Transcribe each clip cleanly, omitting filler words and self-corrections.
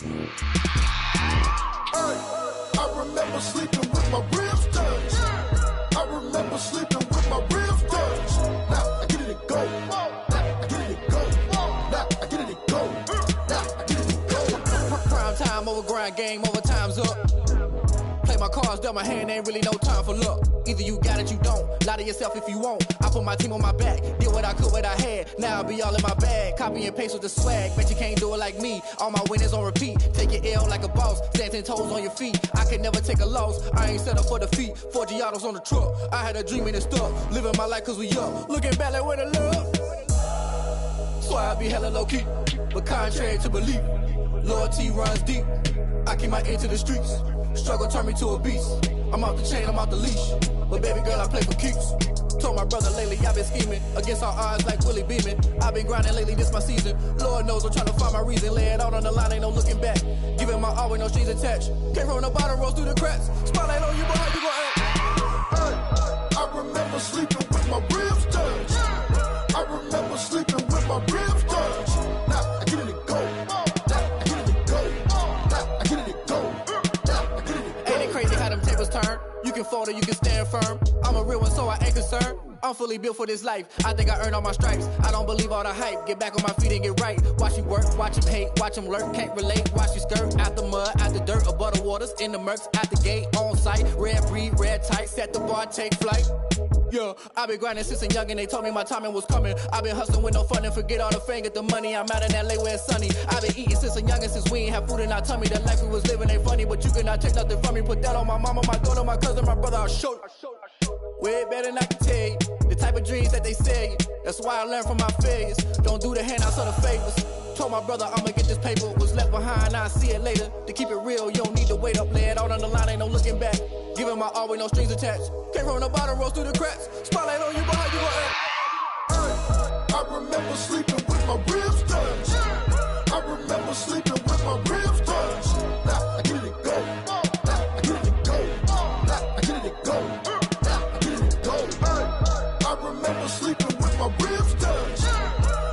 I remember sleeping with my ribs touched. I remember sleeping with my ribs touched. Now I get it to go. Now I get it to go. Now I get it to go. Now I get it to go. Prime time over grind game, over time's up. Play my cards, dealt my hand, ain't really no time for luck. Either you got it, you don't. Lie to yourself if you won't. I put my team on my back, did what I could, what I had. Now I'll be all in my bag. Copy and paste with the swag. Bet you can't do it like me. All my winners on repeat. Take your L like a boss. Stand 10 toes on your feet. I can never take a loss. I ain't set up for defeat. 4 Giottos on the truck. I had a dream and it stuck. Living my life cause we young. Looking back like where the love. Swear I be hella low key. But contrary to belief, loyalty runs deep. I keep my ear to the streets. Struggle turned me to a beast. I'm off the chain, I'm off the leash. But baby girl, I play for keeps. Told my brother lately, I've been scheming. Against all odds like Willie Beeman. I've been grinding lately, this my season. Lord knows I'm trying to find my reason. Lay it out on the line, ain't no looking back. Giving my all with no strings attached. Came from the bottom, rose through the cracks. Spotlight on you, boy, how you gon' act? I remember sleeping with my ribs touched. I remember sleeping with my ribs touched. Now I get it to go. Now I get it to go. Now I get it to go. Now I get it to go. Ain't it crazy how them tables turn? You can fold or you can stand firm. I'm a real one, so I ain't concerned. I'm fully built for this life. I think I earned all my stripes. I don't believe all the hype. Get back on my feet and get right. Watch you work, watch him hate, watch him lurk. Can't relate, watch you skirt. Out the mud, out the dirt, above the waters, in the murks, out the gate, on site. Red breed, red tight, set the bar, take flight. Yeah, I been grinding since a youngin', they told me my timing was coming. I been hustling with no fun and forget all the fame, get the money. I'm out in LA where it's sunny. I been eating since a youngin', since we ain't have food in our tummy. The life we was living ain't funny, but you cannot take nothing from me. Put that on my mama, my daughter, my cousin, my brother, I'll show you. Way better than I can tell you. The type of dreams that they sell you. That's why I learned from my failures. Don't do the handouts or the favors. Told my brother I'ma get this paper. Was left behind, I'll see it later. To keep it real, you don't need to wait up. Lay it out on the line, ain't no looking back. Giving my all with no strings attached. Came from the bottom, rose through the cracks. Spotlight on you, boy, how you gon' act? I remember sleeping with my ribs touched. I remember sleeping with my ribs touched. Now I get it to go. Now I get it to go. Now I get it to go. Now I get it to go. I remember sleeping with my ribs touched.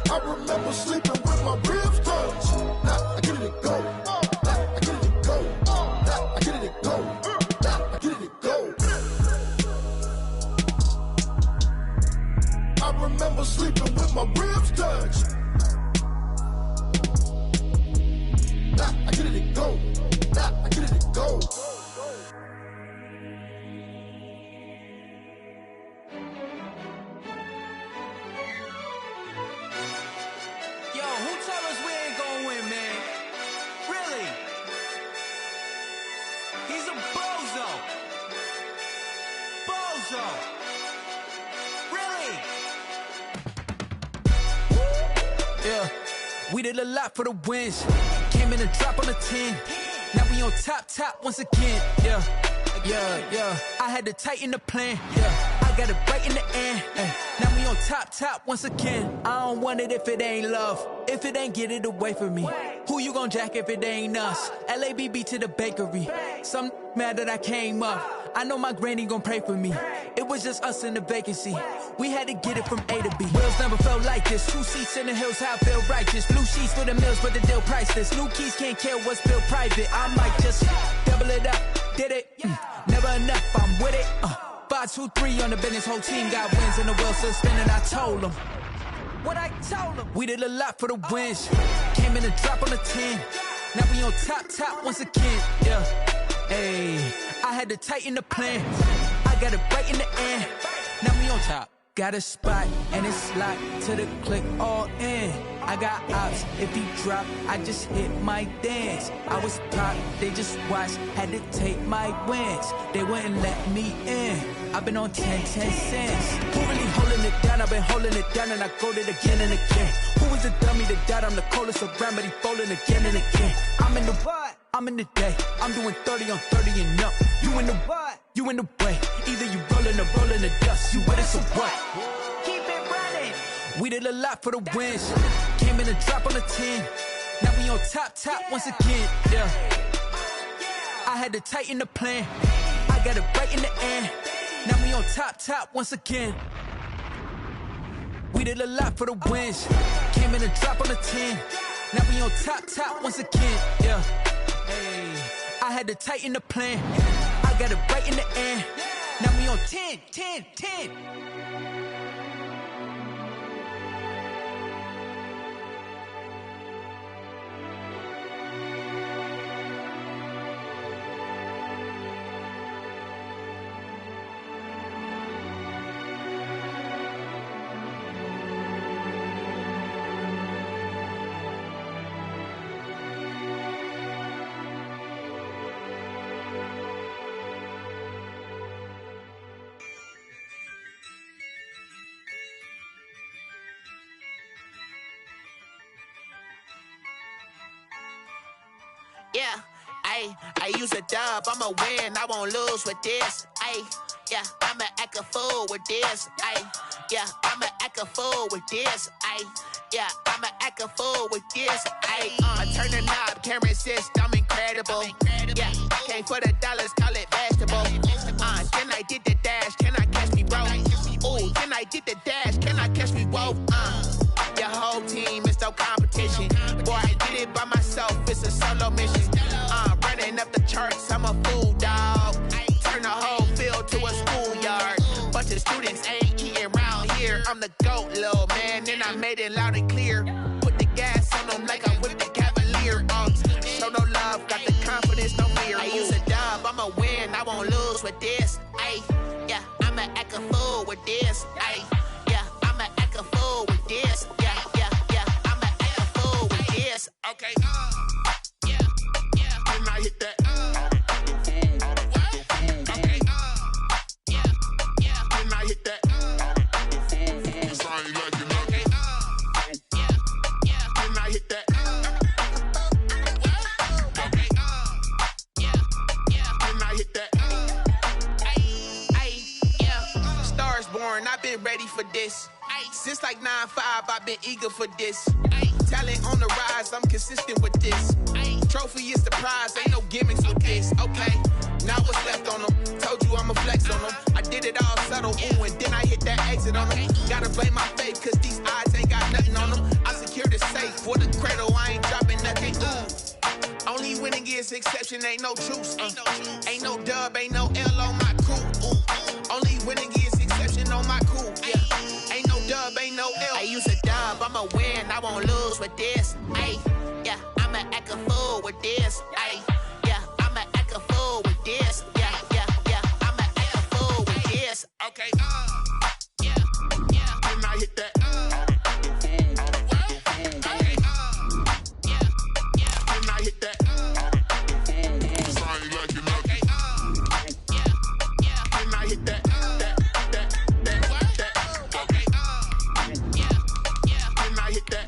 I remember sleeping with my ribs touched. Now I get it to go. Now I get it to go. Now I get it to go. Now I get it to go. I remember sleeping with my ribs touched. Now I get it to go. Now I get it to go. Yo, who told us we ain't gonna win, man? Really? He's a bozo. Bozo. Really? Yeah, we did a lot for the wins. Came in a drop on the 10. Now we on top once again. Yeah. I had to tighten the plan. Yeah, I got it right in the end. Now we on top once again. I don't want it if it ain't love. If it ain't, get it away from me. Who you gon' jack if it ain't us? LABB to the bakery. Some mad that I came up. I know my granny gon' pray for me. It was just us in the vacancy. We had to get it from A to B. Wheels never felt like this. 2 seats in the hills, how I feel righteous. Blue sheets for the mills, but the deal priceless. New keys can't care what's built private. I might just double it up. Did it? Never enough, I'm with it. 5, 2, 3 on the business. Whole team got wins and the wheels still spinning. I told them what I told them. We did a lot for the wins. Came in a drop on the 10. Now we on top once again. Yeah. Hey, I had to tighten the plan. I got it right in the end. Now we on top. Got a spot and it's locked to the click all in. I got ops, if he drop, I just hit my dance. I was top, they just watched, had to take my wins. They wouldn't let me in. I've been on 10 cents. Who really holding it down? I've been holding it down and I go it again and again. Who was the dummy that died? I'm the coldest around, but he folding again and again. I'm in the what? I'm in the day. I'm doing 30 on 30 and up. You in the what? You in the way. Either you rolling or rolling the dust. You with us or what? Keep it running. We did a lot for the wins. Came in a drop on the 10. Now we on top once again. Yeah. I had to tighten the plan. I got it right in the end. Now we on top once again. We did a lot for the wins. Came in a drop on the 10. Now we on top once again, yeah. Hey, I had to tighten the plan. I got it right in the end. Now we on 10. Yeah, I use a dub, I'ma win, I won't lose with this. Yeah, I'ma act a fool with this. Yeah, I'ma act a fool with this. Yeah, I'ma act a fool with this. I turn the knob, can't resist, I'm incredible. Yeah, came for the dollars, call it vegetable. Then I did the dash, can I catch me, bro? Ooh, then I did the dash, can I catch me, whoa? Your whole team is no competition. Boy, I did it by myself, it's a solo mission. Running up the charts, I'm a fool, dog. Turn the whole field to a schoolyard. Bunch of students ain't eating round here. I'm the GOAT, little man, and I made it loud and clear. Put the gas on them like I'm with the Cavalier. Show no love, got the confidence, no fear. I use a dub, I'ma win, I won't lose with this. Yeah, I'ma act a fool with this. Yeah, I'ma act a fool with this. Yeah, I'ma act a fool with this. Okay, yeah, then I hit that. Okay, yeah, then I hit that. Okay, yeah, then I hit that. Okay, yeah, then I hit that. Yeah, stars born, I've been ready for this. Since like 9-5, I've been eager for this. Talent on the rise, I'm consistent with this. Trophy is the prize, ain't no gimmicks with this. Okay, now what's left on them? Told you I'ma flex on them. I did it all subtle, ooh, and then I hit that exit on them. Gotta blame my faith, cause these eyes ain't got nothing on them. I secured the safe for the cradle, I ain't dropping nothing, ooh. Only winning is exception, ain't no truce. Ain't no dub, ain't no L on my crew. Ooh. Only winning is exception on my crew. Yeah, ain't no dub, ain't no L. I use a dub, I'ma win, I won't lose with this. Yeah, I'ma act a fool with this. Yeah, I'ma act a fool with this. Yeah, I'ma act a fool with this. Okay, yeah, then I hit that. Okay, yeah, then I hit that. Okay, yeah, then I hit that. Okay, yeah, then I hit that.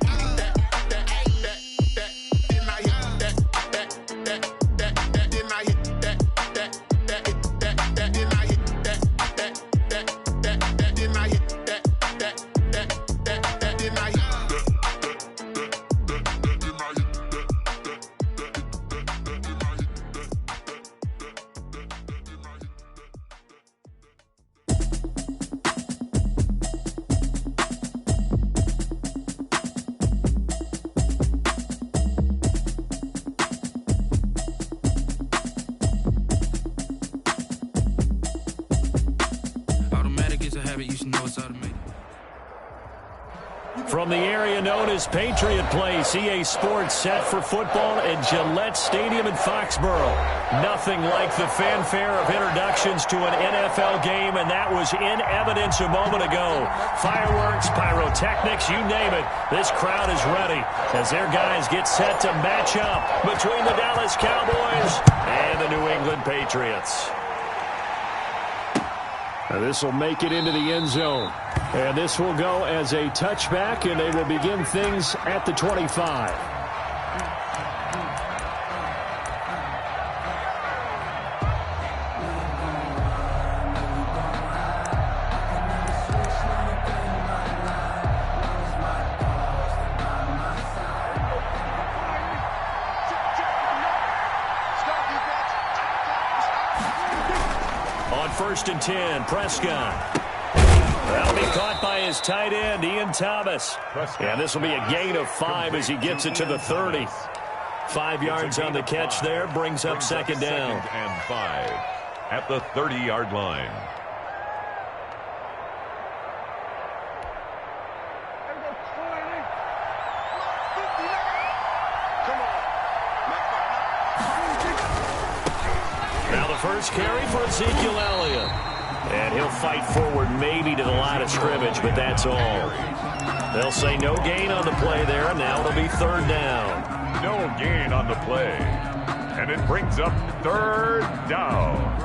From the area known as Patriot Place, EA Sports set for football at Gillette Stadium in Foxborough. Nothing like the fanfare of introductions to an NFL game, and that was in evidence a moment ago. Fireworks, pyrotechnics, you name it. This crowd is ready as their guys get set to match up between the Dallas Cowboys and the New England Patriots. This will make it into the end zone. And this will go as a touchback, and they will begin things at the 25. On 1st and 10, Prescott. That'll be caught by his tight end, Ian Thomas. And this will be a gain of 5 as he gets it to the 30. 5 yards on the catch there, brings up second down. Second and 5 at the 30-yard line. Now the first carry for Ezekiel Elliott. And he'll fight forward maybe to the line of scrimmage, but that's all. They'll say no gain on the play there, and now it'll be third down. No gain on the play. And it brings up third down.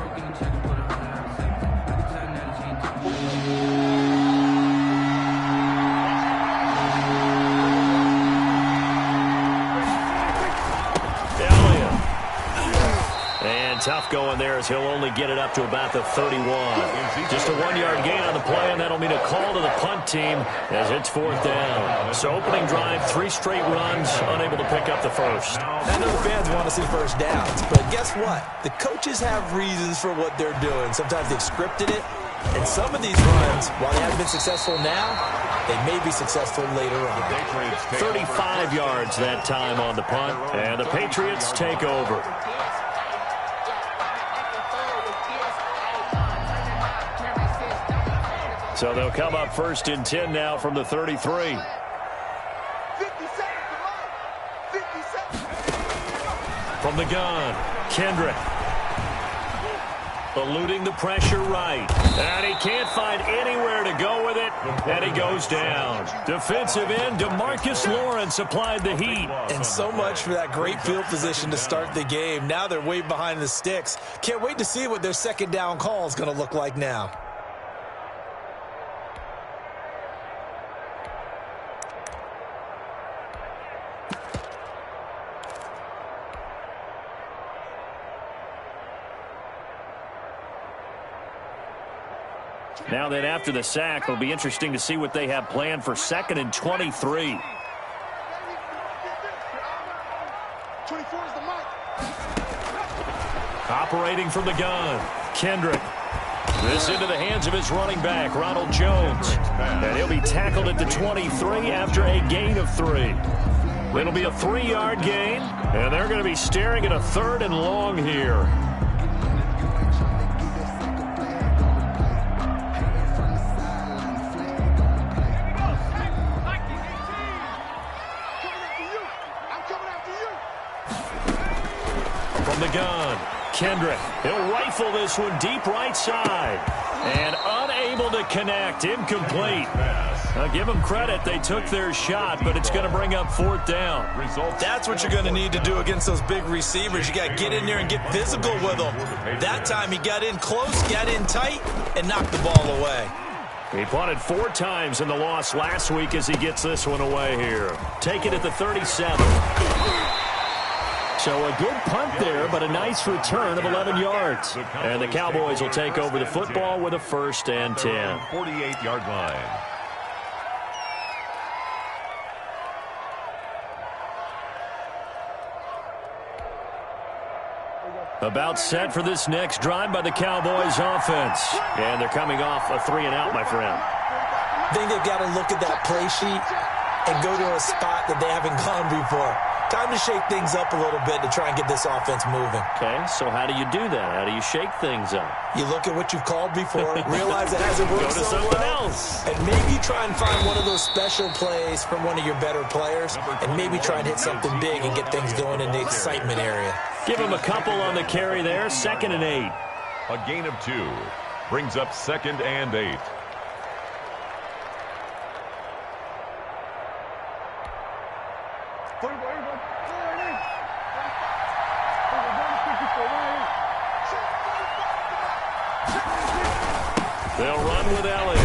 Tough going there as he'll only get it up to about the 31. Just a 1-yard gain on the play, and that'll mean a call to the punt team as it's fourth down. So opening drive, 3 straight runs, unable to pick up the first. I know the fans want to see first downs, but guess what? The coaches have reasons for what they're doing. Sometimes they've scripted it, and some of these runs, while they haven't been successful now, they may be successful later on. 35 yards that time on the punt, and the Patriots take over. So they'll come up first and 10 now from the 33. 50 seconds. From the gun, Kendrick. Eluding the pressure right. And he can't find anywhere to go with it. And he goes down. Defensive end, DeMarcus Lawrence applied the heat. And so much for that great field position to start the game. Now they're way behind the sticks. Can't wait to see what their second down call is going to look like now. Now then, after the sack, it'll be interesting to see what they have planned for 2nd and 23. 24 is the mic. Operating from the gun, Kendrick. This into the hands of his running back, Ronald Jones. And he'll be tackled at the 23 after a gain of 3. It'll be a 3-yard gain, and they're going to be staring at a 3rd and long here. From the gun, Kendrick. He'll rifle this one deep right side. And unable to connect. Incomplete. Now give them credit. They took their shot, but it's going to bring up 4th down. That's what you're going to need to do against those big receivers. You got to get in there and get physical with them. That time he got in close, got in tight, and knocked the ball away. He punted 4 times in the loss last week as he gets this one away here. Take it at the 37. So a good punt there, but a nice return of 11 yards. And the Cowboys will take over the football with a 1st and 10. 48-yard line. About set for this next drive by the Cowboys offense. And they're coming off a 3-and-out, my friend. I think they've got to look at that play sheet and go to a spot that they haven't gone before. Time to shake things up a little bit to try and get this offense moving. Okay, so how do you do that? How do you shake things up? You look at what you've called before, realize it hasn't worked Go to so something well, else. and maybe try and find one of those special plays from one of your better players, and maybe try and hit something big and get things going in the excitement area. Give him a couple on the carry there, 2nd and 8. A gain of 2 brings up 2nd and 8. They'll run with Elliott.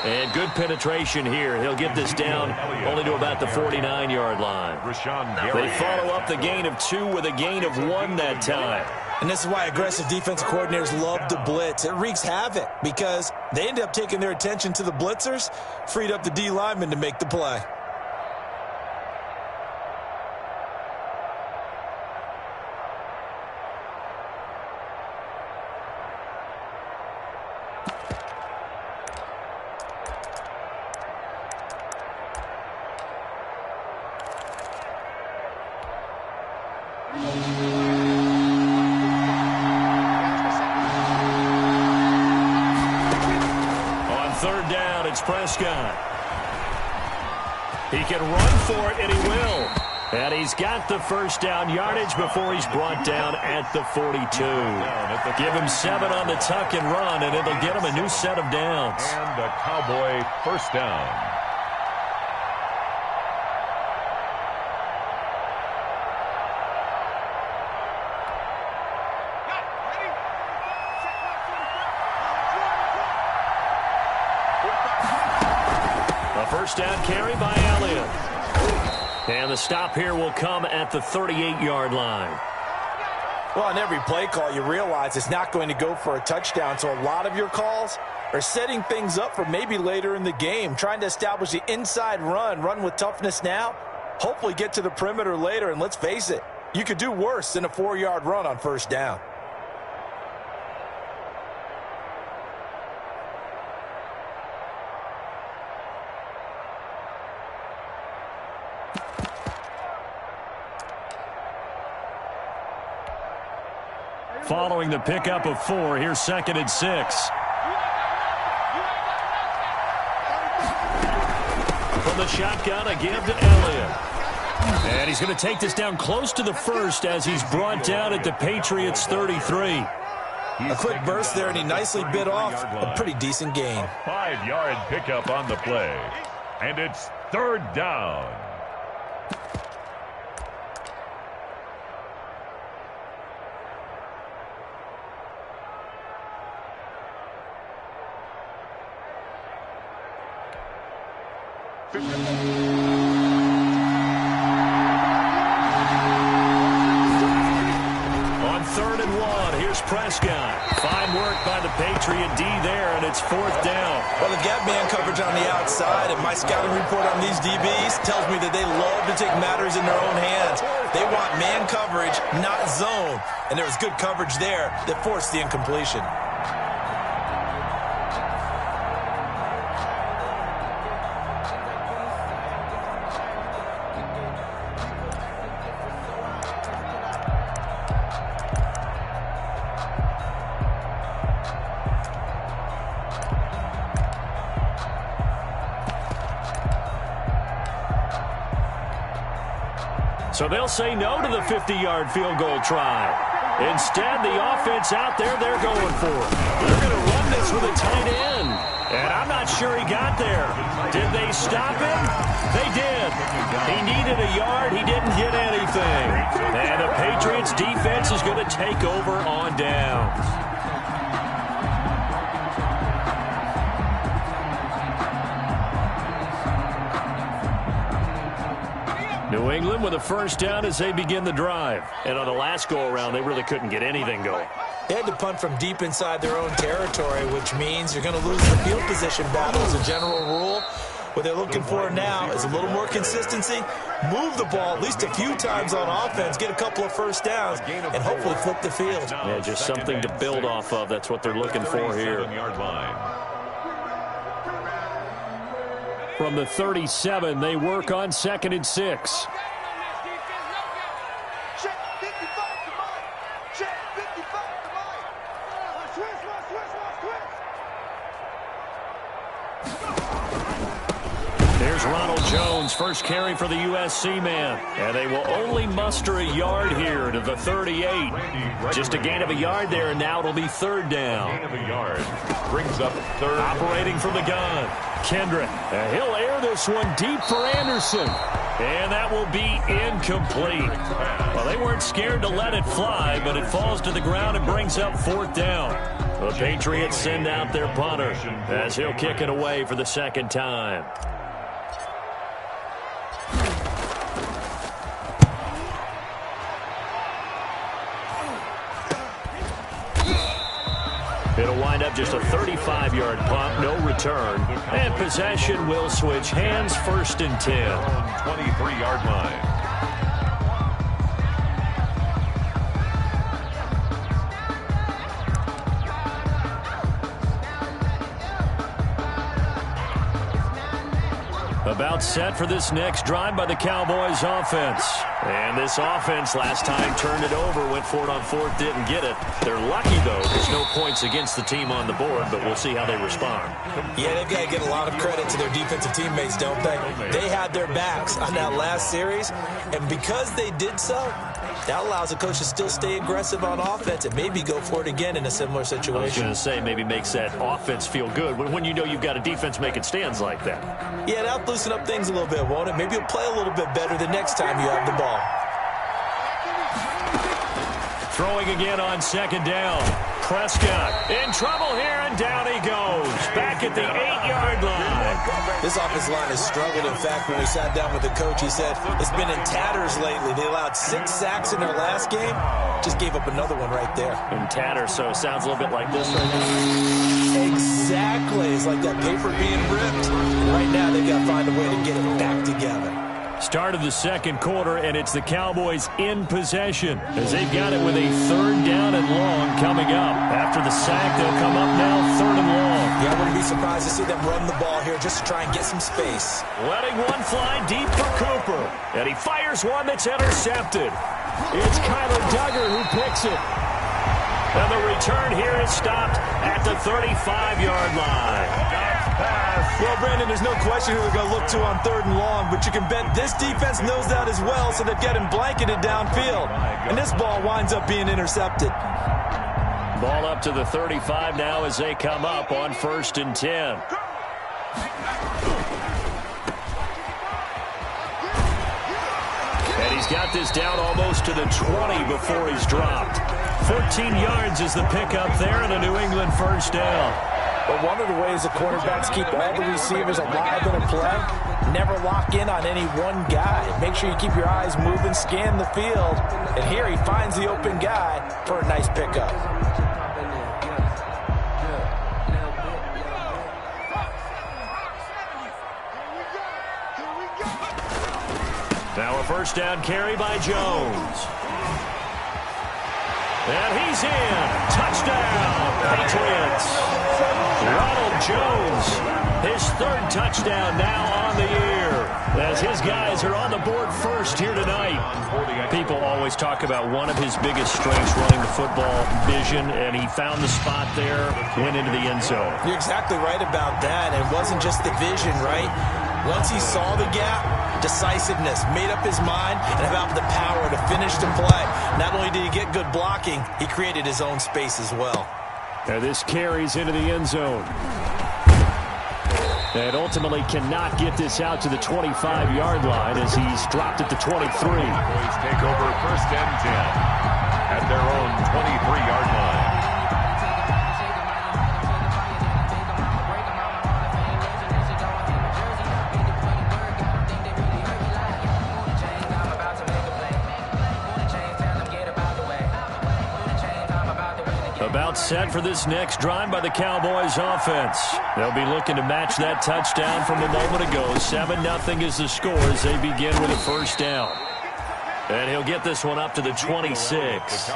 And good penetration here. He'll get this down only to about the 49-yard line. They follow up the gain of 2 with a gain of 1 that time. And this is why aggressive defensive coordinators love to blitz. It wreaks havoc because they end up taking their attention to the blitzers, freed up the D lineman to make the play. On third down, it's Prescott. He can run for it, and he will. And he's got the first down yardage before he's brought down at the 42. Give him 7 on the tuck and run, and it'll get him a new set of downs. And the Cowboy first down. A first down carry by Elliott. And the stop here will come at the 38-yard line. Well, on every play call, you realize it's not going to go for a touchdown, so a lot of your calls are setting things up for maybe later in the game, trying to establish the inside run with toughness now, hopefully get to the perimeter later, and let's face it, you could do worse than a 4-yard run on first down. Following the pickup of 4, here's 2nd and 6. From the shotgun, a give to Elliott. And he's going to take this down close to the first as he's brought down at the Patriots' 33. A quick burst there, and he nicely bit off a pretty decent gain. A 5-yard pickup on the play. And it's third down. On 3rd and 1, here's Prescott. Fine work by the Patriot D there, and it's 4th down. Well, they've got man coverage on the outside, and my scouting report on these DBs tells me that they love to take matters in their own hands. They want man coverage, not zone. And there was good coverage there that forced the incompletion. So they'll say no to the 50-yard field goal try. Instead, the offense out there, they're going for it. They're going to run this with a tight end. And I'm not sure he got there. Did they stop him? They did. He needed a yard. He didn't get anything. And the Patriots defense is going to take over on downs. New England with a first down as they begin the drive. And on the last go-around, they really couldn't get anything going. They had to punt from deep inside their own territory, which means you're going to lose the field position battle as a general rule. What they're looking for now is a little more consistency, move the ball at least a few times on offense, get a couple of first downs, and hopefully flip the field. Yeah, just something to build off of. That's what they're looking for here. From the 37, they work on 2nd and 6. There's Ronald Jones, first carry for the USC man. And they will only muster a yard here to the 38. Just a gain of a yard there, and now it'll be 3rd down. Gain of a yard brings up 3rd. Operating from the gun, Kendrick. He'll air this one deep for Anderson. And that will be incomplete. Well, they weren't scared to let it fly, but it falls to the ground and brings up 4th down. The Patriots send out their punter as he'll kick it away for the 2nd time. It'll wind up just a 35-yard punt, no return. And possession will switch hands, 1st and 10. 23-yard line. A About set for this next drive by the Cowboys offense. And this offense last time turned it over, went for it on fourth, didn't get it. They're lucky, though. There's no points against the team on the board, but we'll see how they respond. Yeah, they've got to get a lot of credit to their defensive teammates, don't they? They had their backs on that last series, and because they did so, that allows the coach to still stay aggressive on offense and maybe go for it again in a similar situation. I was going to say, maybe makes that offense feel good when you know you've got a defense making stands like that. Yeah, that'll loosen up things a little bit, won't it? Maybe you'll play a little bit better the next time you have the ball. Throwing again on second down. Prescott in trouble here, and down he goes. Back at the 8-yard line. This offensive line has struggled. In fact, when we sat down with the coach, he said it's been in tatters lately. They allowed 6 sacks in their last game. Just gave up another one right there. In tatters, so it sounds a little bit like this right now. Exactly. It's like that paper being ripped. And right now, they've got to find a way to get it back together. Start of the second quarter, and it's the Cowboys in possession as they've got it with a 3rd down and long coming up. After the sack, they'll come up now 3rd and long. Yeah, I wouldn't be surprised to see them run the ball here just to try and get some space. Letting one fly deep for Cooper, and he fires one that's intercepted. It's Kyler Duggar who picks it. And the return here is stopped at the 35-yard line. Well, Brandon, there's no question who they're going to look to on 3rd and long, but you can bet this defense knows that as well, so they've got him blanketed downfield. And this ball winds up being intercepted. Ball up to the 35 now as they come up on 1st and 10. And he's got this down almost to the 20 before he's dropped. 14 yards is the pickup there, and a New England 1st down. But one of the ways the quarterbacks keep all the receivers alive in a play, never lock in on any one guy. Make sure you keep your eyes moving, scan the field. And here he finds the open guy for a nice pickup. Now a 1st down carry by Jones. And he's in. Touchdown, Patriots. Ronald Jones, his 3rd touchdown now on the year, as his guys are on the board first here tonight. People always talk about one of his biggest strengths, running the football, vision, and he found the spot there, went into the end zone. You're exactly right about that. It wasn't just the vision, right? Once he saw the gap, decisiveness, made up his mind, and about the power to finish the play. Not only did he get good blocking, he created his own space as well. And this carries into the end zone. And ultimately cannot get this out to the 25-yard line as he's dropped at the 23. Cowboys take over 1st and 10 at their own 23-yard line. About set for this next drive by the Cowboys offense. They'll be looking to match that touchdown from a moment ago. 7-0 is the score as they begin with a 1st down. And he'll get this one up to the 26.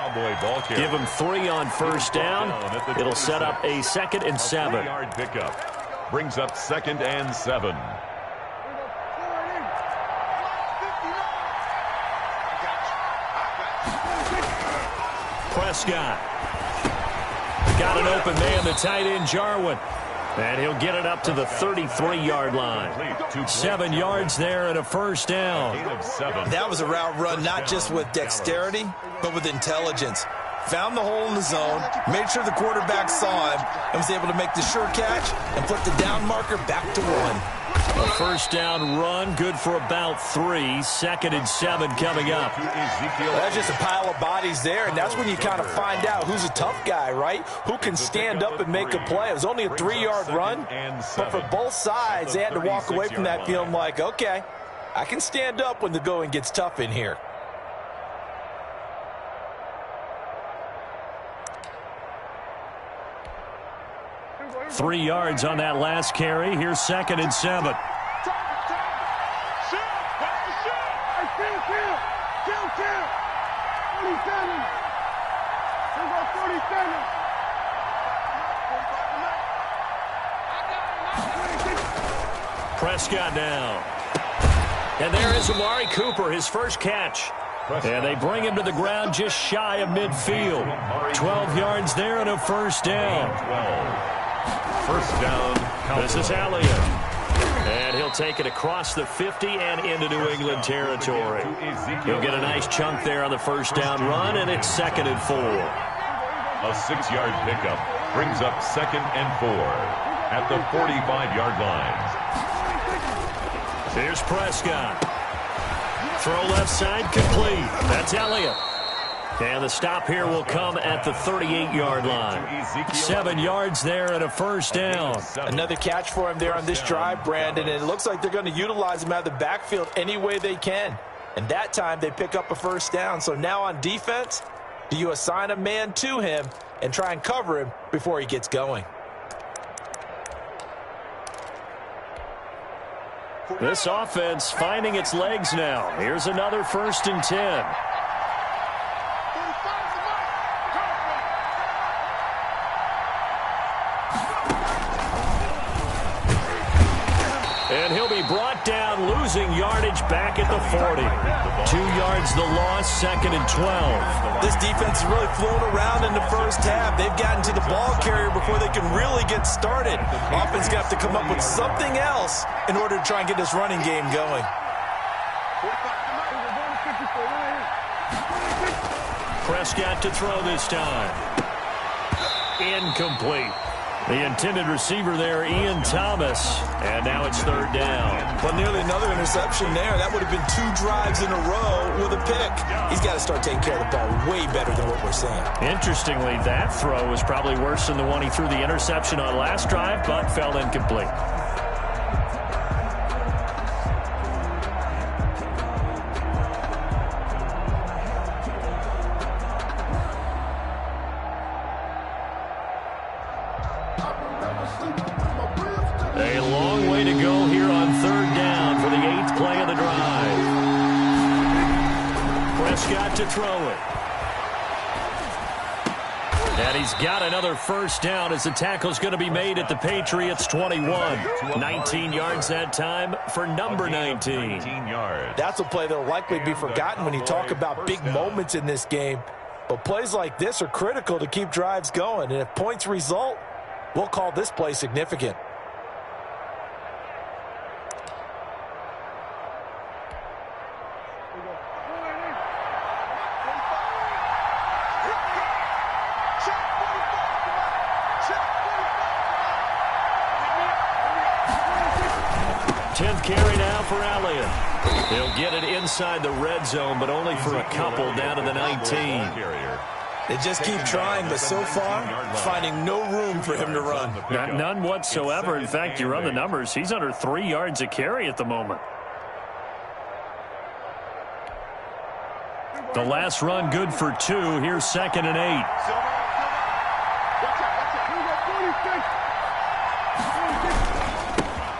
Give him 3 on 1st down. It'll set up a 2nd and 7. 3-yard pickup brings up 2nd and 7. Prescott. Got an open man, the tight end, Jarwin. And he'll get it up to the 33-yard line. 7 yards there and a 1st down. That was a route run not just with dexterity, but with intelligence. Found the hole in the zone, made sure the quarterback saw him, and was able to make the sure catch and put the down marker back to 1. A 1st down run, good for about 3. 2nd and 7 coming up. Well, that's just a pile of bodies there, and that's when you kind of find out who's a tough guy, right? Who can stand up and make a play. It was only a 3-yard run, but for both sides, they had to walk away from that feeling like, okay, I can stand up when the going gets tough in here. Three yards on that last carry. Here's 2nd and 7. Prescott now. And there is Amari Cooper, his first catch. And they bring him to the ground just shy of midfield. 12 yards there and a first down. 12. First down. This is Elliott. And he'll take it across the 50 and into New England territory. He'll get a nice chunk there on the first down run, and it's 2nd and 4. A 6-yard pickup brings up 2nd and 4 at the 45-yard line. Here's Prescott. Throw left side complete. That's Elliott. And the stop here will come at the 38-yard line. 7 yards there and a first down. Another catch for him there on this drive, Brandon, and it looks like they're going to utilize him out of the backfield any way they can. And that time they pick up a first down. So now on defense, do you assign a man to him and try and cover him before he gets going? This offense finding its legs now. Here's another 1st and 10. And he'll be brought down, losing yardage back at the 40. 2 yards the loss, 2nd and 12. This defense is really flown around in the first half. They've gotten to the ball carrier before they can really get started. Offense going to have to come up with something else in order to try and get this running game going. Prescott to throw this time. Incomplete. The intended receiver there, Ian Thomas. And now it's 3rd down. Well, nearly another interception there. That would have been 2 drives in a row with a pick. He's got to start taking care of the ball way better than what we're seeing. Interestingly, that throw was probably worse than the one he threw the interception on last drive, but fell incomplete. A long way to go here on 3rd down for the 8th play of the drive. Prescott to throw it. And he's got another first down as the tackle's going to be made at the Patriots' 21. 19 yards that time for number 19. That's a play that'll likely be forgotten when you talk about big moments in this game. But plays like this are critical to keep drives going. And if points result, we'll call this play significant. Carry now for Elliott. He'll get it inside the red zone, but only for a couple down to the 19. They just keep trying, but so far, finding no room for him to run. None whatsoever. In fact, you run the numbers. He's under 3 yards a carry at the moment. The last run good for 2. Here's 2nd and 8.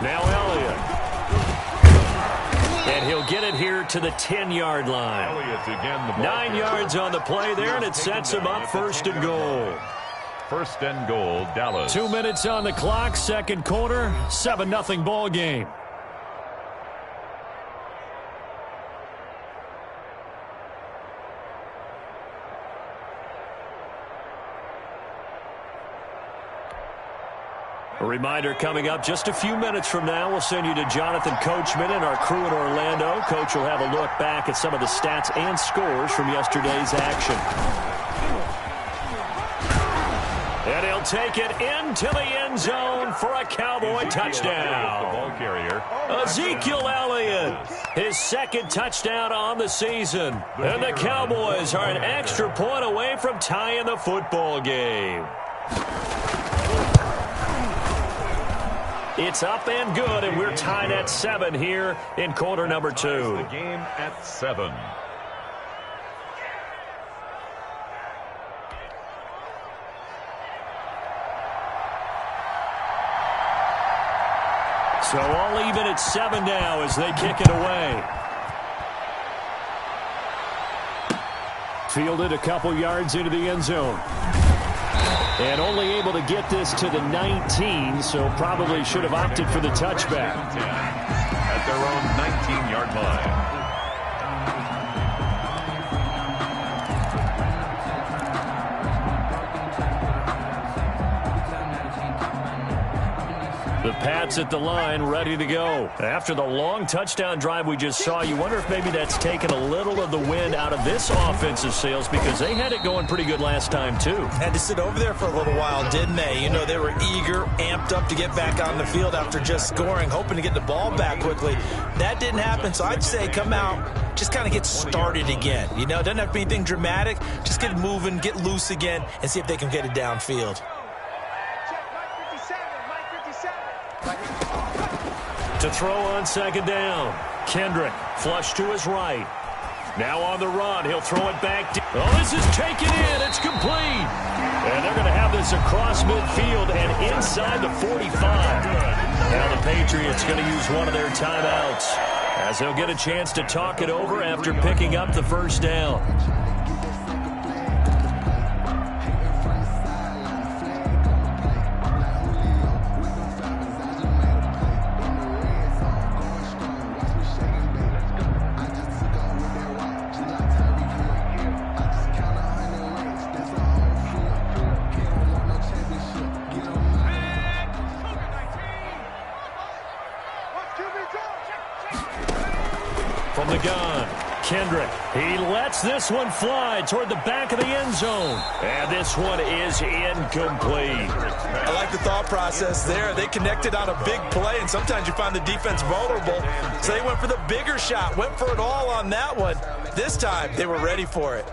Now Elliott. And he'll get it here to the 10-yard line. 9 yards on the play there, and it sets him up 1st and goal. 1st and goal, Dallas. 2 minutes on the clock, 2nd quarter, 7-0 ball game. A reminder coming up just a few minutes from now, we'll send you to Jonathan Coachman and our crew in Orlando. Coach will have a look back at some of the stats and scores from yesterday's action. And he'll take it into the end zone for a Cowboy touchdown. The ball carrier. Ezekiel Elliott, his 2nd touchdown on the season. And the Cowboys are an extra point away from tying the football game. It's up and good, and we're tied at 7 here in quarter number 2. The game at 7. So all even at 7 now as they kick it away. Fielded a couple yards into the end zone. And only able to get this to the 19, so probably should have opted for the touchback. At their own 19-yard line. The Pats at the line, ready to go. After the long touchdown drive we just saw, you wonder if maybe that's taken a little of the wind out of this offensive sails because they had it going pretty good last time, too. Had to sit over there for a little while, didn't they? You know, they were eager, amped up to get back on the field after just scoring, hoping to get the ball back quickly. That didn't happen, so I'd say come out, just kind of get started again. You know, it doesn't have to be anything dramatic. Just get moving, get loose again, and see if they can get it downfield. To throw on second down. Kendrick, flush to his right. Now on the run. He'll throw it back. Oh, this is taken in. It's complete. And they're going to have this across midfield and inside the 45. Now the Patriots going to use one of their timeouts as they'll get a chance to talk it over after picking up the first down. From the gun, Kendrick. He lets this one fly toward the back of the end zone. And this one is incomplete. I like the thought process there. They connected on a big play, and sometimes you find the defense vulnerable. So they went for the bigger shot, went for it all on that one. This time, they were ready for it.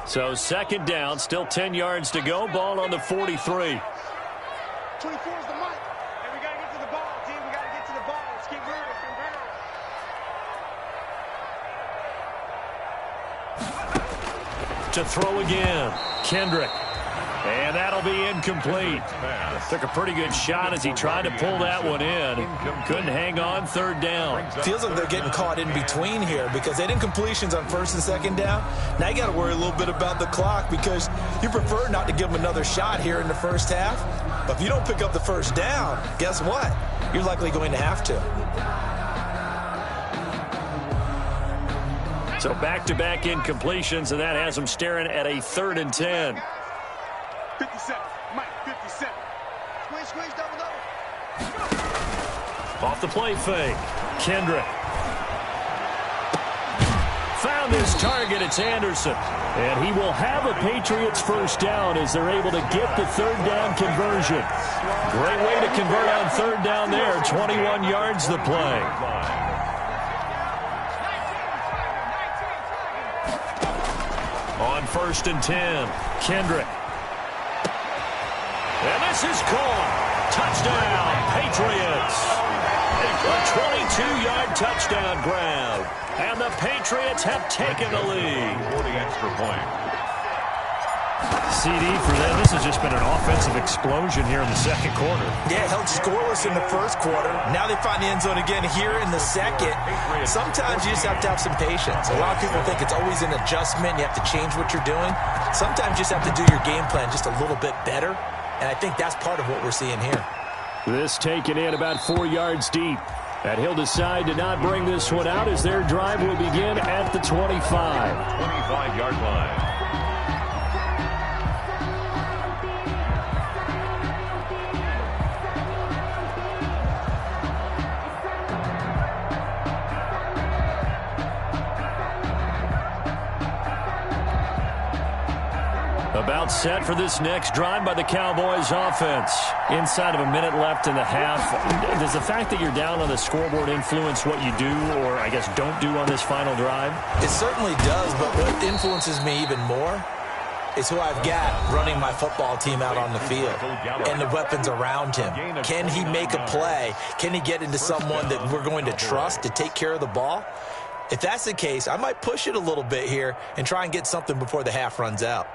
So second down, still 10 yards to go. Ball on the 43. 24 is the mic. And we got to get to the ball, team. We got to get to the ball. Let's keep moving. To throw again, Kendrick. And that'll be incomplete. Took a pretty good shot as he tried to pull that one in. Couldn't hang on, third down. Feels like they're getting caught in between here because they had incompletions on first and second down. Now you got to worry a little bit about the clock because you prefer not to give them another shot here in the first half. But if you don't pick up the first down, guess what? You're likely going to have to. So back-to-back incompletions, and that has them staring at a 3rd and 10. 57. Mike, 57. Squeeze, double. Off the play fake. Kendrick. Found his target. It's Anderson. And he will have a Patriots first down as they're able to get the third down conversion. Great way to convert on third down there. 21 yards the play. On 1st and 10, Kendrick. And this is caught. Touchdown, Patriots. A 22-yard touchdown grab. And the Patriots have taken the lead. 40 extra point. CD for them. This has just been an offensive explosion here in the second quarter. Yeah, held scoreless in the first quarter. Now they find the end zone again here in the second. Sometimes you just have to have some patience. A lot of people think it's always an adjustment. You have to change what you're doing. Sometimes you just have to do your game plan just a little bit better. And I think that's part of what we're seeing here. This taken in about 4 yards deep. And he'll decide to not bring this one out as their drive will begin at the 25. 25-yard line. About set for this next drive by the Cowboys offense. Inside of a minute left in the half. Does the fact that you're down on the scoreboard influence what you do or, I guess, don't do on this final drive? It certainly does, but what influences me even more is who I've got running my football team out on the field and the weapons around him. Can he make a play? Can he get into someone that we're going to trust to take care of the ball? If that's the case, I might push it a little bit here and try and get something before the half runs out.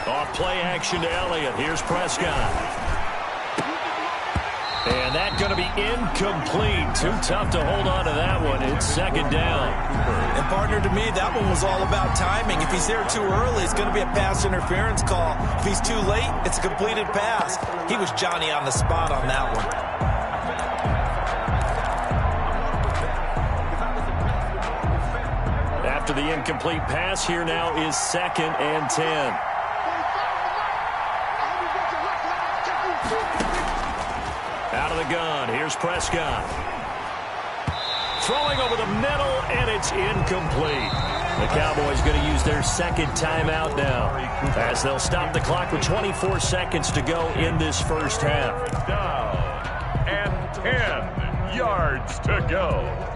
Off play action to Elliott. Here's Prescott. And that's going to be incomplete. Too tough to hold on to that one. It's second down. And partner, to me, that one was all about timing. If he's there too early, it's going to be a pass interference call. If he's too late, it's a completed pass. He was Johnny on the spot on that one. After the incomplete pass, here now is 2nd and 10. Out of the gun, here's Prescott. Throwing over the middle, and it's incomplete. The Cowboys going to use their second timeout now, as they'll stop the clock with 24 seconds to go in this first half. Down, and 10 yards to go.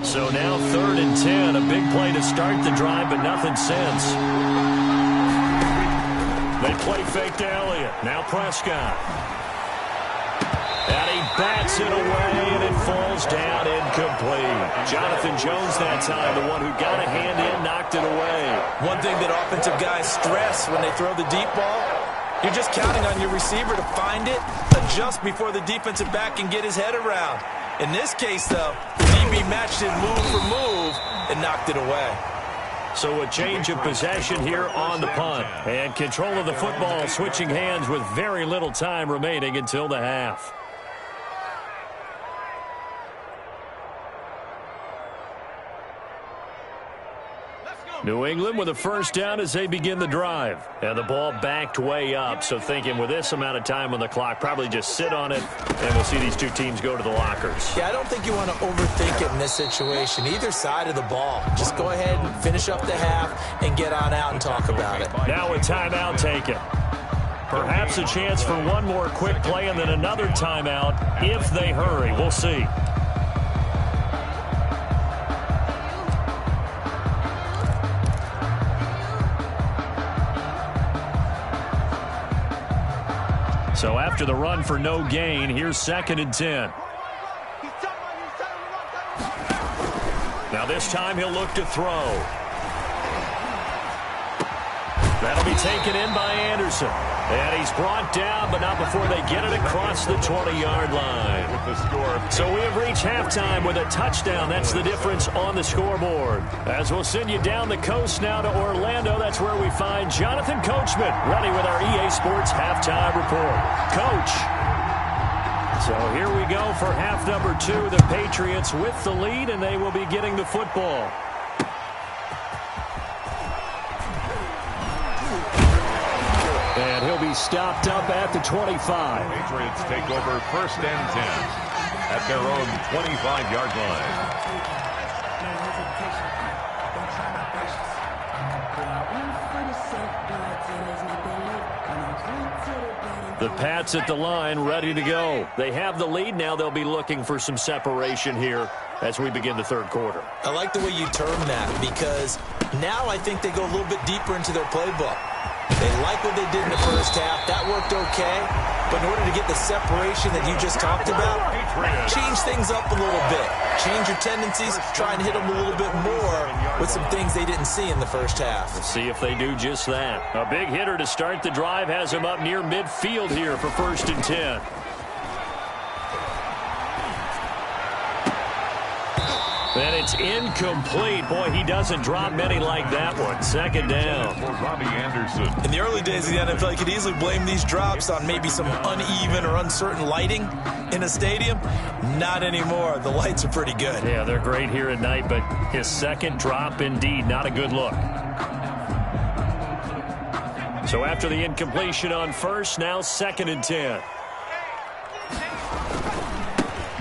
So now 3rd and 10, a big play to start the drive, but nothing since. They play fake to Elliott. Now Prescott. And he bats it away, and it falls down incomplete. Jonathan Jones that time, the one who got a hand in, knocked it away. One thing that offensive guys stress when they throw the deep ball, you're just counting on your receiver to find it, adjust before the defensive back can get his head around. In this case, though, the DB matched it move for move and knocked it away. So a change of possession here on the punt. And control of the football switching hands with very little time remaining until the half. New England with a first down as they begin the drive. And the ball backed way up, so thinking with this amount of time on the clock, probably just sit on it, and we'll see these two teams go to the lockers. Yeah, I don't think you want to overthink it in this situation. Either side of the ball. Just go ahead and finish up the half and get on out and talk about it. Now a timeout taken. Perhaps a chance for one more quick play and then another timeout if they hurry. We'll see. So after the run for no gain, here's 2nd and 10. Now this time he'll look to throw. That'll be taken in by Anderson. And he's brought down, but not before they get it across the 20-yard line. With the score. So we have reached halftime with a touchdown. That's the difference on the scoreboard. As we'll send you down the coast now to Orlando, that's where we find Jonathan Coachman, ready with our EA Sports halftime report. Coach. So here we go for half number 2. The Patriots with the lead, and they will be getting the football. And he'll be stopped up at the 25. Patriots take over 1st and 10 at their own 25-yard line. The Pats at the line, ready to go. They have the lead. Now they'll be looking for some separation here as we begin the third quarter. I like the way you term that, because now I think they go a little bit deeper into their playbook. They like what they did in the first half. That worked okay. But in order to get the separation that you just talked about, change things up a little bit. Change your tendencies, try and hit them a little bit more with some things they didn't see in the first half. Let's see if they do just that. A big hitter to start the drive has him up near midfield here for 1st and 10. And it's incomplete. Boy, he doesn't drop many like that one. 2nd down. For Robbie Anderson. In the early days of the NFL, you could easily blame these drops on maybe some uneven or uncertain lighting in a stadium. Not anymore. The lights are pretty good. Yeah, they're great here at night, but his second drop, indeed, not a good look. So after the incompletion on first, now 2nd and 10.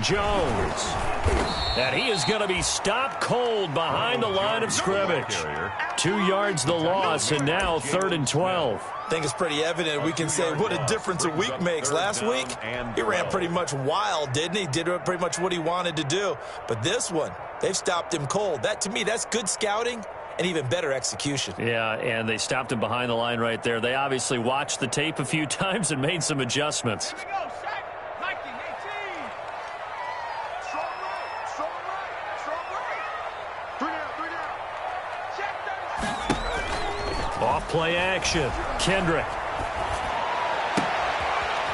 Jones. And he is going to be stopped cold behind the line of scrimmage. 2 yards the loss, and now 3rd and 12. I think it's pretty evident. We can say what a difference a week makes. Last week, he ran pretty much wild, didn't he? Did pretty much what he wanted to do. But this one, they've stopped him cold. That, to me, that's good scouting and even better execution. Yeah, and they stopped him behind the line right there. They obviously watched the tape a few times and made some adjustments. Play action. Kendrick.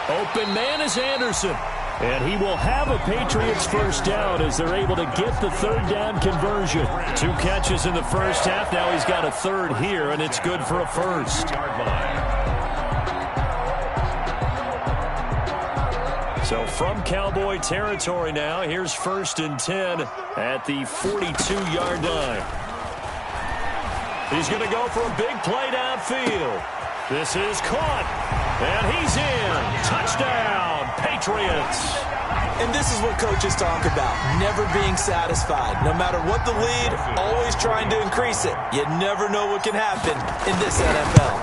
Open man is Anderson. And he will have a Patriots first down as they're able to get the third down conversion. 2 catches in the first half. Now he's got a third here, and it's good for a first. So from Cowboy territory now, here's 1st and 10 at the 42-yard line. He's going to go for a big play downfield. This is caught, and he's in. Touchdown, Patriots. And this is what coaches talk about, never being satisfied. No matter what the lead, always trying to increase it. You never know what can happen in this NFL.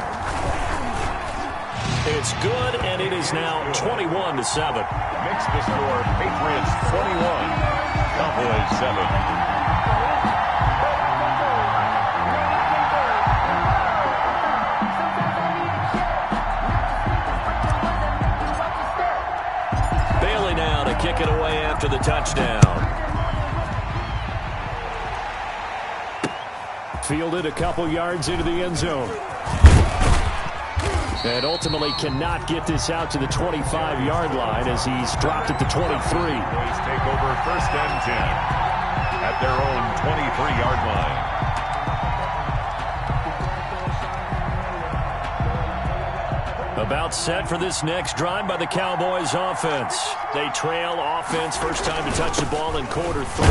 It's good, and it is now 21-7. Makes the score Patriots 21, Cowboys 7. Kick it away after the touchdown. Fielded a couple yards into the end zone. And ultimately cannot get this out to the 25-yard line as he's dropped it to 23. Cowboys take over 1st and 10 at their own 23-yard line. About set for this next drive by the Cowboys offense. They trail offense, first time to touch the ball in quarter 3,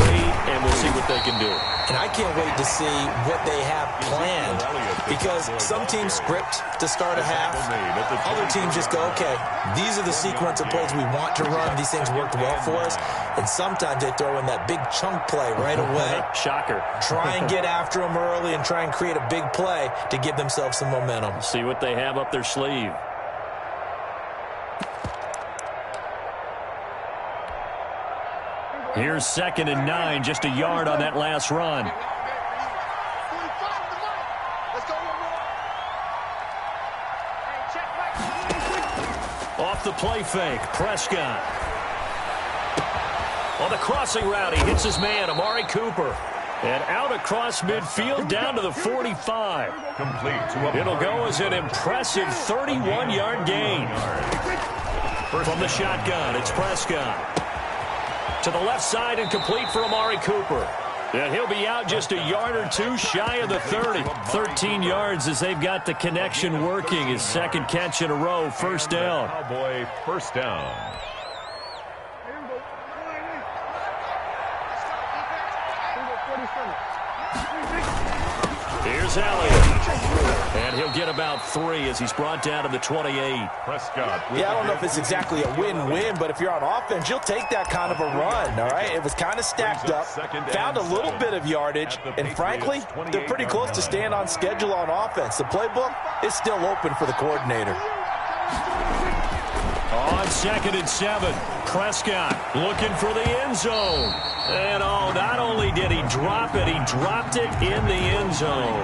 and we'll see what they can do. And I can't wait to see what they have planned, because some teams script to start a half. Other teams just go, okay, these are the sequence of plays we want to run. These things worked well for us. And sometimes they throw in that big chunk play right away. Shocker. Try and get after them early and try and create a big play to give themselves some momentum. See what they have up their sleeve. Here's 2nd and 9, just a yard on that last run. Off the play fake, Prescott. On the crossing route, he hits his man, Amari Cooper. And out across midfield, down to the 45. It'll go as an impressive 31-yard gain. From the shotgun, it's Prescott. To the left side and complete for Amari Cooper. And he'll be out just a yard or 2 shy of the 30. 13 yards as they've got the connection working. His 2nd catch in a row, first down. Cowboy first down. Here's Elliott. And he'll get about 3 as he's brought down to the 28. Prescott. Yeah, I don't know if it's exactly a win-win, but if you're on offense, you'll take that kind of a run, all right? It was kind of stacked up, found a little bit of yardage, and frankly, they're pretty close to staying on schedule on offense. The playbook is still open for the coordinator. On 2nd and 7, Prescott looking for the end zone. And not only did he drop it, he dropped it in the end zone.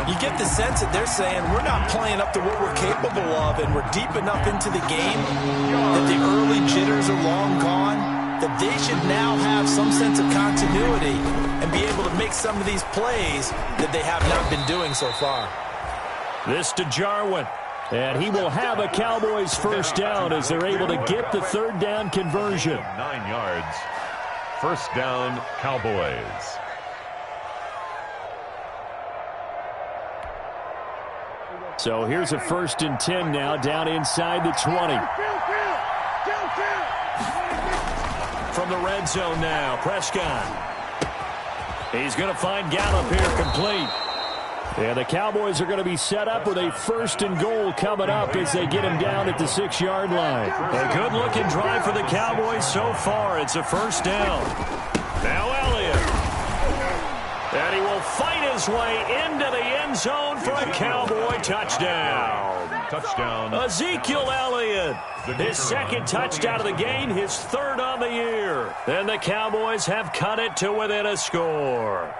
You get the sense that they're saying we're not playing up to what we're capable of, and we're deep enough into the game that the early jitters are long gone, that they should now have some sense of continuity and be able to make some of these plays that they have not been doing so far. This to Jarwin. And he will have a Cowboys first down as they're able to get the third down conversion. 9 yards. First down, Cowboys. So here's a 1st and 10 now, down inside the 20. From the red zone now, Prescott. He's going to find Gallup here complete. And the Cowboys are going to be set up with a 1st and goal coming up as they get him down at the 6-yard line. A good-looking drive for the Cowboys so far. It's a first down. Now Elliott. And he will fight his way into the end zone for a Cowboy touchdown. Touchdown. Ezekiel Elliott. His 2nd touchdown of the game, his 3rd on the year. And the Cowboys have cut it to within a score.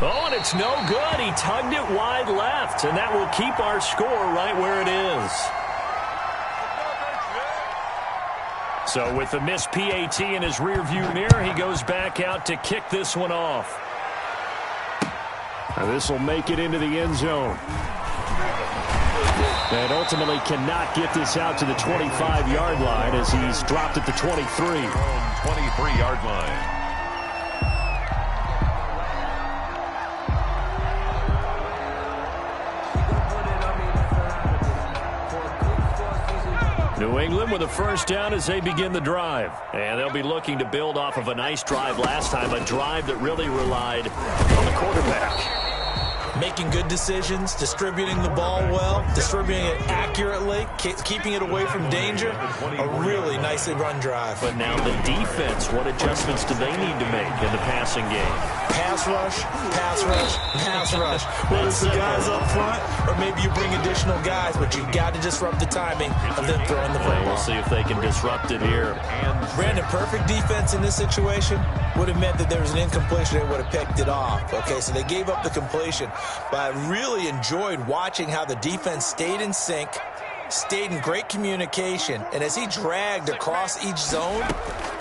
Oh, and it's no good. He tugged it wide left, and that will keep our score right where it is. So with the missed PAT in his rearview mirror, he goes back out to kick this one off. And this will make it into the end zone. And ultimately cannot get this out to the 25-yard line as he's dropped at the 23. 23-yard line. New England with a first down as they begin the drive. And they'll be looking to build off of a nice drive last time, a drive that really relied on the quarterback. Making good decisions, distributing the ball well, distributing it accurately, keeping it away from danger. A really nicely run drive. But now the defense, what adjustments do they need to make in the passing game? Pass rush, pass rush, pass rush. Whether it's the guys up front or maybe you bring additional guys, but you've got to disrupt the timing of them throwing the football. We'll see if they can disrupt it here. Brandon, perfect defense in this situation would have meant that there was an incompletion. They would have picked it off. Okay, so they gave up the completion. But I really enjoyed watching how the defense stayed in sync, stayed in great communication, and as he dragged across each zone,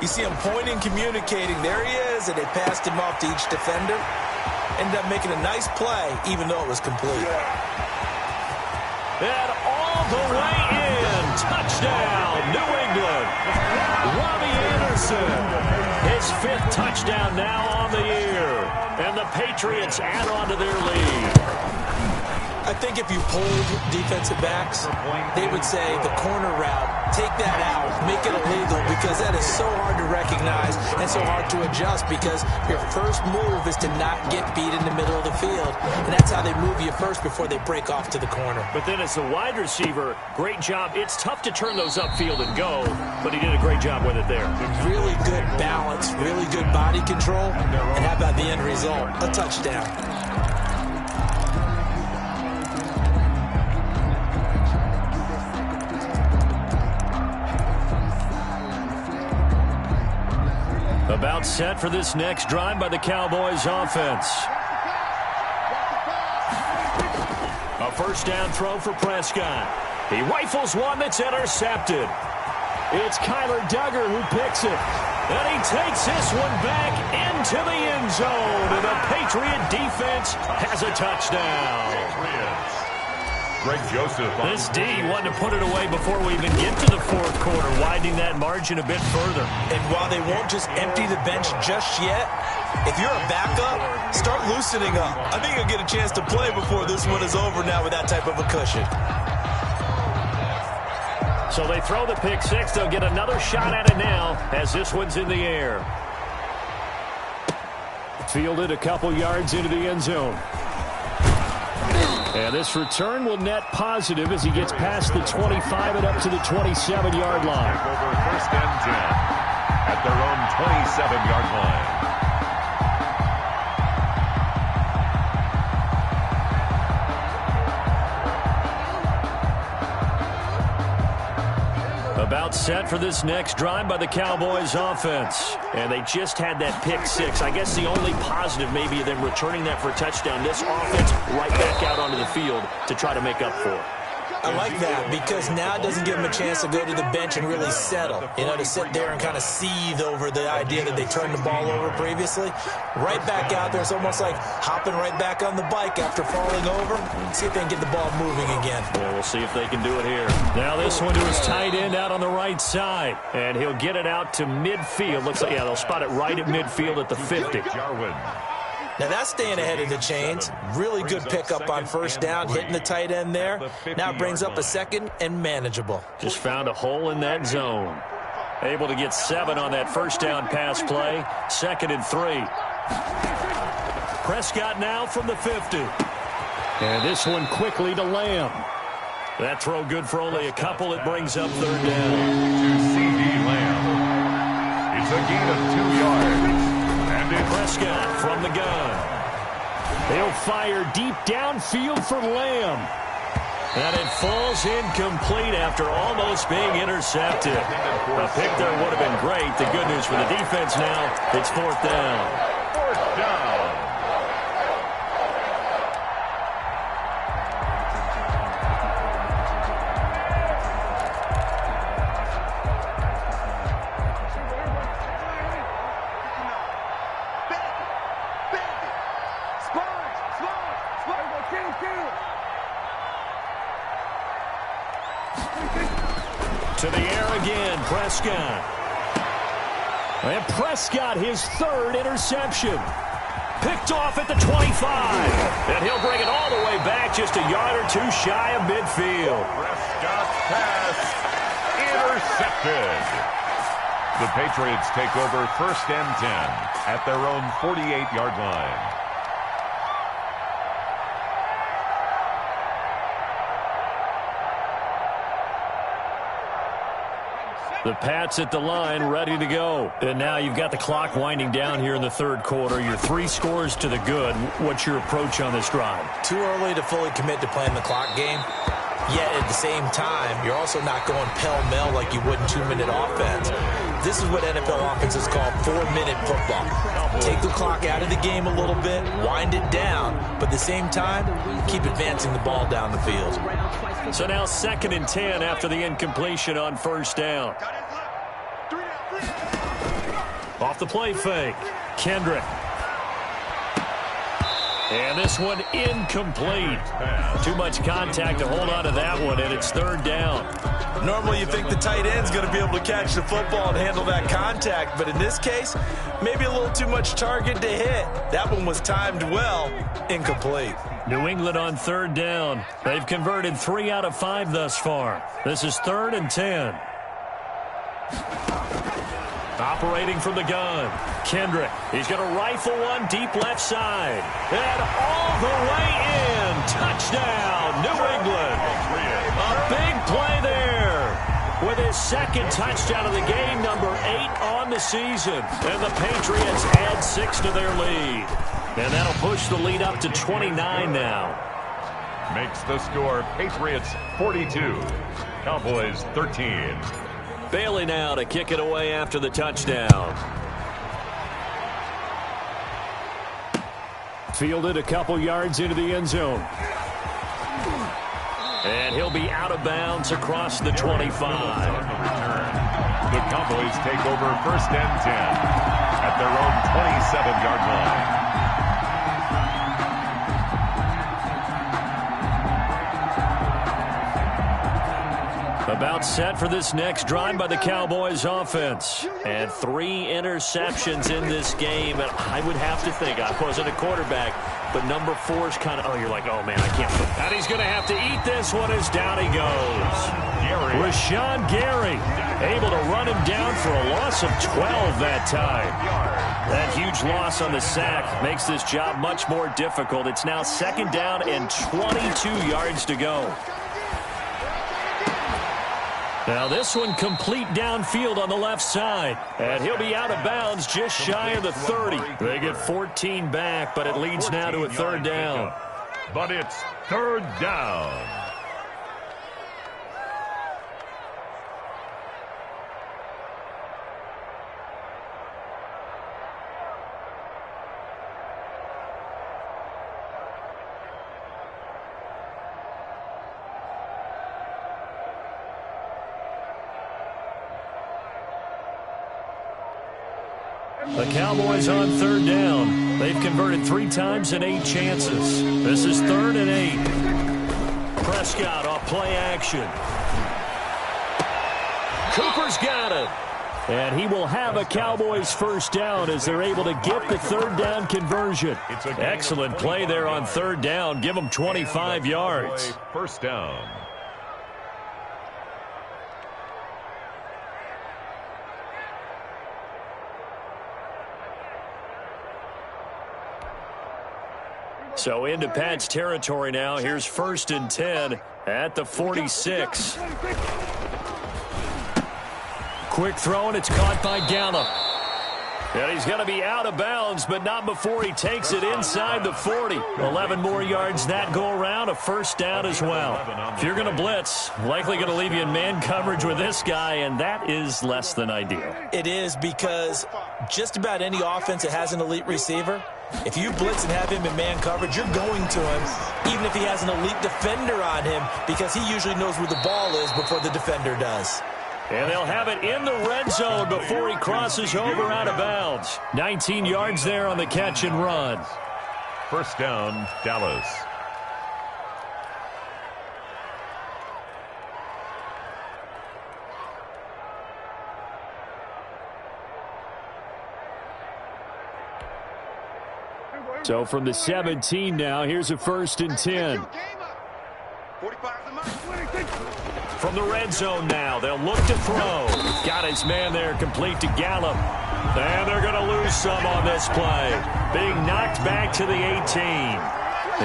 you see him pointing, communicating. There he is, and they passed him off to each defender. Ended up making a nice play, even though it was complete. And all the way in. Touchdown, New England. Robbie Anderson. His 5th touchdown now on the year. And the Patriots add on to their lead. I think if you polled defensive backs, they would say the corner route, take that out, make it illegal, because that is so hard to recognize and so hard to adjust, because your first move is to not get beat in the middle of the field. And that's how they move you first before they break off to the corner. But then as a wide receiver, great job. It's tough to turn those upfield and go, but he did a great job with it there. Really good balance, really good body control, and how about the end result? A touchdown. About set for this next drive by the Cowboys offense. A first down throw for Prescott. He rifles one that's intercepted. It's Kyler Duggar who picks it. And he takes this one back into the end zone. And the Patriot defense has a touchdown. Greg Joseph. This D wanted to put it away before we even get to the 4th quarter, widening that margin a bit further. And while they won't just empty the bench just yet, if you're a backup, start loosening up. I think you'll get a chance to play before this one is over now with that type of a cushion. So they throw the pick 6. They'll get another shot at it now as this one's in the air. Fielded a couple yards into the end zone. And this return will net positive as he gets past the 25 and up to the 27-yard line. Over 1st and 10 at their own 27-yard line. About set for this next drive by the Cowboys offense. And they just had that pick 6. I guess the only positive maybe of them returning that for a touchdown. This offense right back out onto the field to try to make up for it. I like that because now it doesn't give them a chance to go to the bench and really settle. You know, to sit there and kind of seethe over the idea that they turned the ball over previously. Right back out there. It's almost like hopping right back on the bike after falling over. See if they can get the ball moving again. Well, we'll see if they can do it here. Now this one to his tight end out on the right side. And he'll get it out to midfield. Looks like, yeah, they'll spot it right at midfield at the 50. Jarwin. Now that's staying ahead of the chains. Really good pickup on first down, hitting the tight end there. Now it brings up a 2nd and manageable. Just found a hole in that zone. Able to get 7 on that first down pass play. 2nd and 3. Prescott now from the 50. And this one quickly to Lamb. That throw good for only a couple. It brings up 3rd down. To C.D. Lamb. It's a gain of 2 yards. Prescott from the gun. He'll fire deep downfield for Lamb. And it falls incomplete after almost being intercepted. A pick there would have been great. The good news for the defense now, it's 4th down. 4th down. To the air again, Prescott. And Prescott, his third interception. Picked off at the 25. And he'll bring it all the way back just a yard or two shy of midfield. Prescott's pass intercepted. The Patriots take over 1st and 10 at their own 48-yard line. The Pats at the line, ready to go. And now you've got the clock winding down here in the third quarter. You're 3 scores to the good. What's your approach on this drive? Too early to fully commit to playing the clock game. Yet at the same time, you're also not going pell-mell like you would in 2-minute offense. This is what NFL offenses call 4-minute football. Take the clock out of the game a little bit, wind it down, but at the same time, keep advancing the ball down the field. So now 2nd and 10 after the incompletion on 1st down. Off the play fake, Kendrick. And this one incomplete. Too much contact to hold on to that one, and it's 3rd down. Normally you think the tight end's going to be able to catch the football and handle that contact, but in this case, maybe a little too much target to hit. That one was timed well, incomplete. New England on 3rd down. They've converted 3 out of 5 thus far. This is 3rd and 10. Operating from the gun, Kendrick. He's going to rifle one deep left side. And all the way in. Touchdown, New England. A big play there with his 2nd touchdown of the game, number 8 on the season. And the Patriots add 6 to their lead. And that'll push the lead up to 29 now. Makes the score Patriots 42, Cowboys 13. Bailey now to kick it away after the touchdown. Fielded a couple yards into the end zone. And he'll be out of bounds across the 25. The Cowboys take over 1st and 10 at their own 27-yard line. About set for this next drive by the Cowboys offense. And 3 interceptions in this game. And I would have to think, I wasn't a quarterback, but number 4's kind of, you're like, oh, man, I can't. And he's going to have to eat this one as down he goes. Rashawn Gary able to run him down for a loss of 12 that time. That huge loss on the sack makes this job much more difficult. It's now 2nd down and 22 yards to go. Now this one complete downfield on the left side. And he'll be out of bounds just shy of the 30. They get 14 back, but it leads now to a 3rd down. But it's 3rd down. The Cowboys on 3rd down. They've converted 3 times in 8 chances. This is 3rd and 8. Prescott off play action. Cooper's got it. And he will have a Cowboys 1st down as they're able to get the 3rd down conversion. Excellent play there on 3rd down. Give them 25 yards. 1st down. So into Pats territory now. Here's 1st and 10 at the 46. Quick throw, and it's caught by Gallup. And he's going to be out of bounds, but not before he takes it inside the 40. 11 more yards that go around, a 1st down as well. If you're going to blitz, likely going to leave you in man coverage with this guy, and that is less than ideal. It is, because just about any offense that has an elite receiver, if you blitz and have him in man coverage, you're going to him, even if he has an elite defender on him, because he usually knows where the ball is before the defender does. And they'll have it in the red zone before he crosses over out of bounds. 19 yards there on the catch and run. 1st down, Dallas. So from the 17 now, here's a 1st and 10. From the red zone now, they'll look to throw. Got his man there, complete to Gallup. And they're going to lose some on this play. Being knocked back to the 18.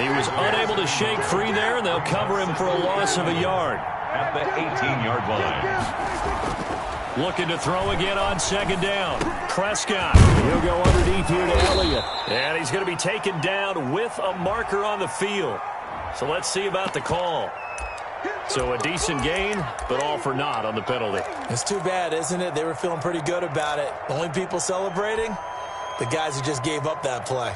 He was unable to shake free there, and they'll cover him for a loss of a yard. At the 18-yard line. Looking to throw again on 2nd down. Prescott. He'll go underneath here to Elliott. And he's going to be taken down with a marker on the field. So let's see about the call. So a decent gain, but all for naught on the penalty. It's too bad, isn't it? They were feeling pretty good about it. The only people celebrating, the guys who just gave up that play.